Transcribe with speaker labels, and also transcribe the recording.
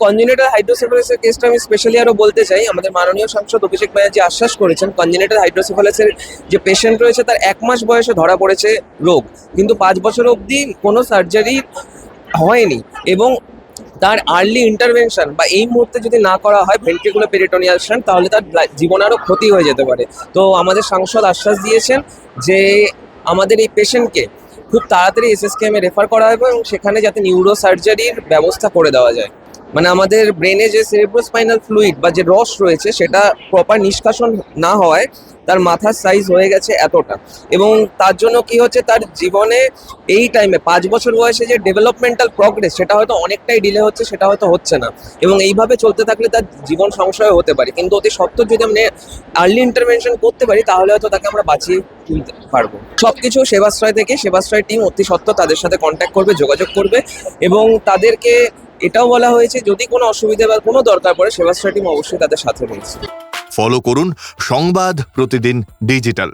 Speaker 1: Congenital হাইড্রোসেফালাসের কেসটা আমি specially আরো বলতে চাই। আমাদের মাননীয় সাংসদ অভিষেক ব্যানার্জি আশ্বাস করেছেন কনজেনিটাল হাইড্রোসেফালাসের যে পেশেন্ট রয়েছে তার 1 মাস বয়সে ধরা পড়েছে রোগ, কিন্তু 5 বছর অবধি কোনো সার্জারি হয়নি, এবং তার আর্লি ইন্টারভেনশন বা এই মুহূর্তে যদি না করা হয় ভেন্ট্রিকুলার পেরিটোনিয়াল স্ট্যান্ট, তাহলে তার জীবন আরও ক্ষতি হয়ে যেতে পারে। তো আমাদের সাংসদ আশ্বাস দিয়েছেন যে আমাদের এই পেশেন্টকে খুব তাড়াতাড়ি এসএসকেএমে রেফার করা হবে এবং সেখানে যাতে নিউরো সার্জারির ব্যবস্থা করে দেওয়া যায়। মানে আমাদের ব্রেনে যে সেরেব্রোস্পাইনাল ফ্লুইড বা যে রস রয়েছে সেটা প্রপার নিষ্কাশন না হওয়ায় তার মাথার সাইজ হয়ে গেছে এতটা, এবং তার জন্য কি হচ্ছে, তার জীবনে এই টাইমে 5 বছর বয়সে যে ডেভেলপমেন্টাল প্রগ্রেস সেটা হয়তো অনেকটাই ডিলে হচ্ছে, সেটা হয়তো হচ্ছে না, এবং এইভাবে চলতে থাকলে তার জীবন সংশয় হতে পারে। কিন্তু অতি সত্ত্বর যদি আমরা আর্লি ইন্টারভেনশন করতে পারি তাহলে হয়তো তাকে আমরা বাঁচিয়ে তুলতে পারবো। সবকিছু সেবাশ্রয় থেকে, সেবাশ্রয় টিম অতি সত্ত্বর তাদের সাথে কন্ট্যাক্ট করবে, যোগাযোগ করবে, এবং তাদেরকে এটাও বলা হয়েছে যদি কোনো অসুবিধা বা কোনো দরকার পড়ে সেবাশ্রয় টিম অবশ্যই তাদের সাথে রয়েছে।
Speaker 2: ফলো করুন সংবাদ প্রতিদিন ডিজিটাল।